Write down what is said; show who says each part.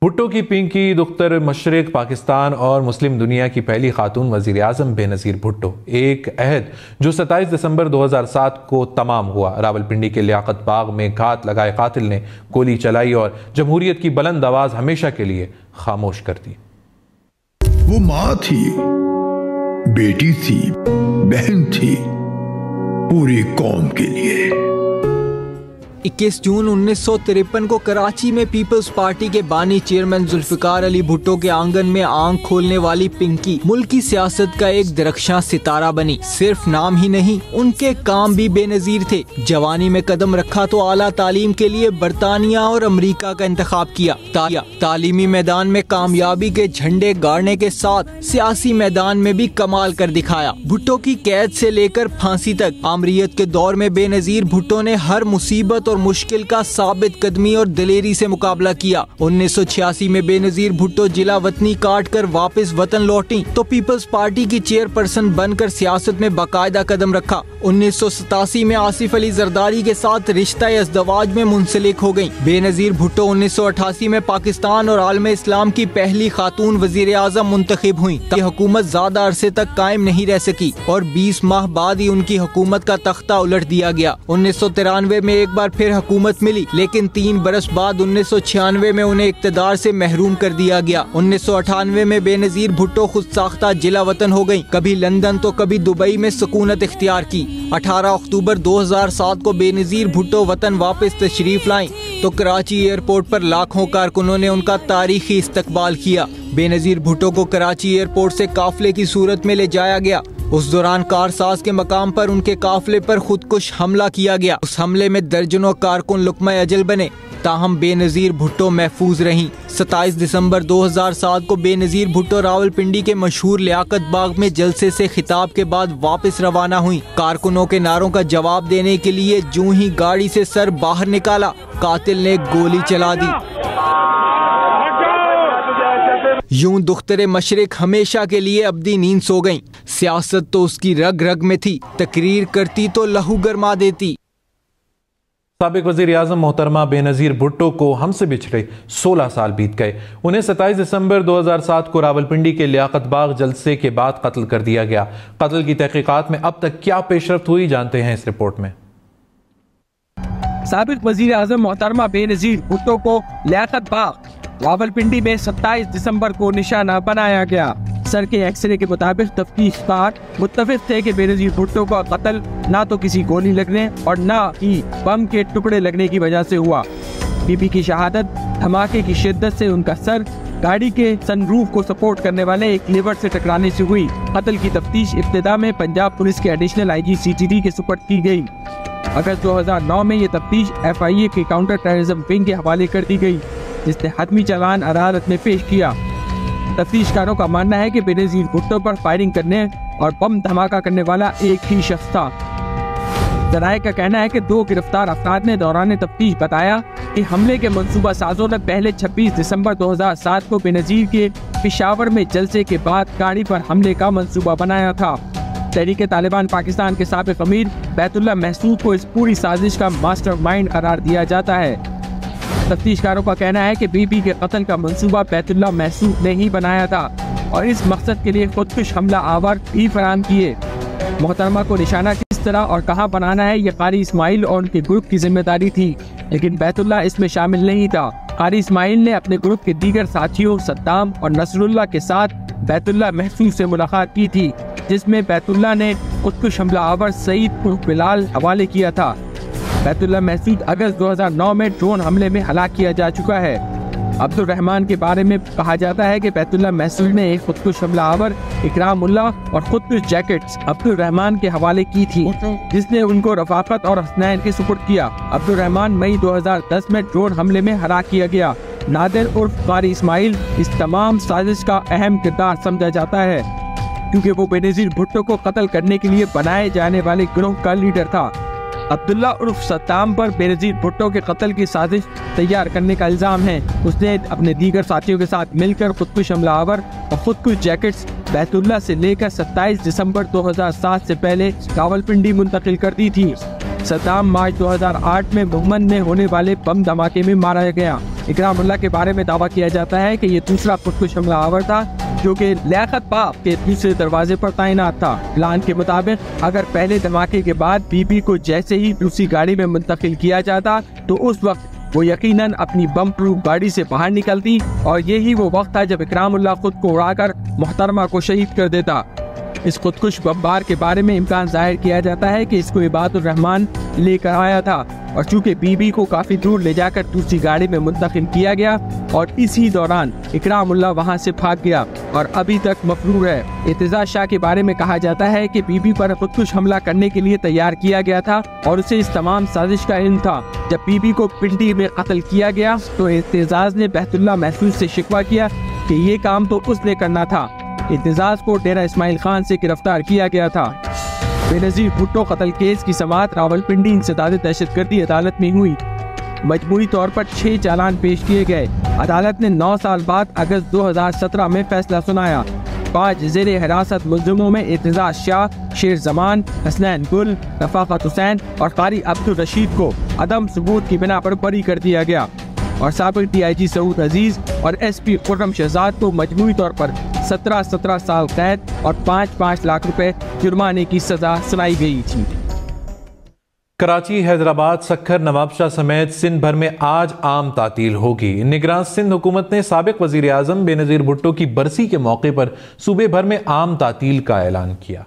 Speaker 1: भुट्टो की पिंकी दुख्तर मशरिक पाकिस्तान और मुस्लिम दुनिया की पहली खातून वज़ीर आज़म बेनज़ीर भुट्टो। एक अहद जो 27 दिसंबर 2007 को तमाम हुआ। रावलपिंडी के लियाकत बाग में घात लगाए कातिल ने गोली चलाई और जमहूरियत की बुलंद आवाज़ हमेशा के लिए खामोश कर दी।
Speaker 2: वो माँ थी, बेटी थी, बहन थी, पूरी कौम के लिए।
Speaker 3: 21 जून 1953 को कराची में पीपल्स पार्टी के बानी चेयरमैन जुल्फिकार अली भुट्टो के आंगन में आंख खोलने वाली पिंकी मुल्की सियासत का एक दरख्शां सितारा बनी। सिर्फ नाम ही नहीं, उनके काम भी बेनजीर थे। जवानी में कदम रखा तो आला तालीम के लिए बरतानिया और अमरीका का इंतखाब किया। तालीमी मैदान में कामयाबी के झंडे गाड़ने के साथ सियासी मैदान में भी कमाल कर दिखाया। भुट्टो की कैद से लेकर फांसी तक आमरीयत के दौर में बेनजीर भुट्टो ने हर मुसीबत और मुश्किल का साबित कदमी और दिलेरी से मुकाबला किया। 1986 में बेनजीर भुट्टो जिला वतनी काट कर वापस वतन लौटी तो पीपल्स पार्टी की चेयरपर्सन बनकर सियासत में बाकायदा कदम रखा। 1987 में आसिफ अली जरदारी के साथ रिश्ता अज़दवाज में मुंसलिक हो गयी। बेनजीर भुट्टो 1988 में पाकिस्तान और आलम इस्लाम की पहली खातून वजीर आज़म मुंतखब हुई। हुकूमत ज्यादा अरसे तक कायम नहीं रह सकी और 20 माह बाद ही उनकी हुकूमत का तख्ता उलट दिया गया। 1993 में एक बार फिर हुकूमत मिली, लेकिन 3 बरस बाद 1996 में उन्हें इक्तदार से महरूम कर दिया गया। 1998 में बेनजीर भुट्टो खुद साख्ता जिला वतन हो गयी। कभी लंदन तो कभी दुबई में सुकूनत इख्तियार की। 18 अक्टूबर 2007 को बेनजीर भुट्टो वतन वापस तशरीफ लाई तो कराची एयरपोर्ट पर लाखों कारकुनों ने उनका तारीखी इस्तकबाल किया। बेनजीर भुट्टो को कराची एयरपोर्ट से काफिले की सूरत में ले जाया गया। उस दौरान कारसाज के मकाम पर उनके काफिले पर खुदकुश हमला किया गया। उस हमले में दर्जनों कारकुन लुक्मा अजल बने, ताहम बेनजीर भुट्टो महफूज रहीं। 27 दिसंबर 2007 को बेनजीर भुट्टो रावलपिंडी के मशहूर लियाकत बाग में जलसे से खिताब के बाद वापस रवाना हुई। कारकुनों के नारों का जवाब देने के लिए जूं ही गाड़ी से सर बाहर निकाला, कातिल ने गोली चला दी। यूं दुख्तरे मशरिक हमेशा के लिए अब्दी नींद सो गईं। सियासत तो उसकी रग रग में थी, तकरीर करती तो लहू गरमा देती।
Speaker 1: साबिक वज़ीर आज़म मोहतरमा बेनज़ीर भुट्टो को हमसे बिछड़े 16 साल बीत गए। उन्हें 27 दिसंबर 2007 को रावलपिंडी के लियाकत बाग जलसे के बाद कत्ल कर दिया गया। कत्ल की तहकीकात में अब तक क्या पेशरफ्त हुई, जानते हैं इस रिपोर्ट में।
Speaker 4: साबिक वज़ीर आज़म मोहतरमा बेनज़ीर भुट्टो को लियाकत बाग रावलपिंडी में 27 दिसंबर को निशाना बनाया गया। सर के एक्सरे के मुताबिक तफ्तीशकार मुत्तफिक थे कि बेनज़ीर भुट्टो का कत्ल ना तो किसी गोली लगने और ना ही बम के टुकड़े लगने की वजह से हुआ। बीबी की शहादत धमाके की शिद्दत से उनका सर गाड़ी के सनरूफ को सपोर्ट करने वाले एक लेवर से टकराने से हुई। कत्ल की तफ्तीश इब्तिदा में पंजाब पुलिस के एडिशनल IG CTD के सुपुर्द की गई। अगस्त 2009 में ये तफ्तीश FIA के काउंटर टेररिज्म विंग के हवाले कर दी गई, जिसने हतमी चालान अदालत में पेश किया। तफ्तीशकारों का मानना है कि बेनज़ीर भुट्टो पर फायरिंग करने और बम धमाका करने वाला एक ही शख्स था। ज़राए का कहना है कि 2 गिरफ्तार अफराद ने दौरान तफ्तीश बताया कि हमले के मंसूबा साजों ने पहले 26 दिसंबर 2007 को बेनज़ीर के पेशावर में जलसे के बाद गाड़ी पर हमले का मंसूबा बनाया था। तहरीक तालिबान पाकिस्तान के साबिक अमीर बैतुल्लाह महसूद को इस पूरी साजिश का मास्टरमाइंड करार दिया जाता है। तफ्तीशकारों का कहना है कि बीबी के कत्ल का मंसूबा बैतुल्लाह महसूद ने ही बनाया था और इस मकसद के लिए खुदकुश हमला आवर भी फराहम किए। मोहतरमा को निशाना किस तरह और कहां बनाना है, ये कारी इस्माइल और उनके ग्रुप की जिम्मेदारी थी, लेकिन बैतुल्लाह इसमें शामिल नहीं था। कारी इस्माइल ने अपने ग्रुप के दीगर साथियों सद्दाम और नसरुल्लाह के साथ बैतुल्लाह महसूद से मुलाकात की थी, जिसमें बैतुल्लाह ने खुदकुश हमला आवर सईद उर्फ बिलाल हवाले किया था। बैतुल्लाह महसूद अगस्त 2009 में ड्रोन हमले में हलाक किया जा चुका है। अब्दुल रहमान के बारे में कहा जाता है कि बैतुल्लाह महसूद ने एक खुदकुश हमला आवर इकराम उल्लाह और खुदकुश जैकेट्स अब्दुल रहमान के हवाले की थी, जिसने उनको रफाकत और हसनैन के सुपुर्द किया। अब्दुल रहमान मई 2010 में ड्रोन हमले में हलाक किया गया। नादिर उर्फ कारी इस्माइल इस तमाम साजिश का अहम किरदार समझा जाता है, क्योंकि वो बेनज़ीर भुट्टो को कत्ल करने के लिए बनाए जाने वाले गिरोह का लीडर था। अब्दुल्ला उर्फ सद्दाम पर बेनज़ीर भुट्टो के कत्ल की साजिश तैयार करने का इल्ज़ाम है। उसने अपने दीगर साथियों के साथ मिलकर खुदकुश हमला आवर और खुदकुश जैकेट्स बैतुल्लाह से लेकर 27 दिसंबर 2007 से पहले रावलपिंडी मुंतकिल कर दी थी। सद्दाम मार्च 2008 में मुहम्मद में होने वाले बम धमाके में मारा गया। इकरामुल्लाह के बारे में दावा किया जाता है कि ये दूसरा खुदकुश हमलावर था जो कि लियाकत बाग के दूसरे दरवाजे पर तैनात था। प्लान के मुताबिक अगर पहले धमाके के बाद बीबी को जैसे ही दूसरी गाड़ी में मुंतकिल किया जाता तो उस वक्त वो यकीनन अपनी बम प्रूफ गाड़ी से बाहर निकलती और यही वो वक्त था जब इकरामुल्लाह खुद को उड़ाकर मोहतरमा को शहीद कर देता। इस खुदकुश बमबार के बारे में इम्कान जाहिर किया जाता है कि इसको इबादुर रहमान लेकर आया था और चूंकि बीबी को काफी दूर ले जाकर दूसरी गाड़ी में मुंतकिल किया गया और इसी दौरान इकरामुल्लाह वहां से भाग गया और अभी तक मफरूर है। इत्तेजाज शाह के बारे में कहा जाता है कि बीबी पर खुदकुश हमला करने के लिए तैयार किया गया था और उसे इस तमाम साजिश का इल्म था। जब बीबी को पिंडी में कत्ल किया गया तो इत्तेजाज ने बहतुल्लाह महसूस से शिकवा किया कि ये काम तो उसने करना था। इत्तेजाज को डेरा इस्माइल खान से गिरफ्तार किया गया था। बेनज़ीर भुट्टो कत्ल केस की समाअत रावलपिंडी इंसदाद दहशतगर्दी अदालत में हुई। मजमूई तौर पर 6 चालान पेश किए गए। अदालत ने 9 साल बाद अगस्त 2017 में फैसला सुनाया। 5 ज़ेरे हिरासत मुल्ज़िमों में इत्तेजाज शाह, शेर जमान, हसनैन गुल, रफाकत हुसैन और कारी अब्दुल रशीद को अदम सबूत की बिना पर बरी कर दिया गया और साबिक DIG सऊद अजीज और SP खुर्रम शहजाद को मजमूई तौर पर 17 साल कैद और 5 लाख रुपए जुर्माने की सजा सुनाई गई थी।
Speaker 1: कराची, हैदराबाद, सक्खर, नवाबशाह समेत सिंध भर में आज आम तातील होगी। निगरान सिंध हुकूमत ने साबिक वजीर आजम बेनज़ीर भुट्टो की बरसी के मौके पर सूबे भर में आम तातील का ऐलान किया।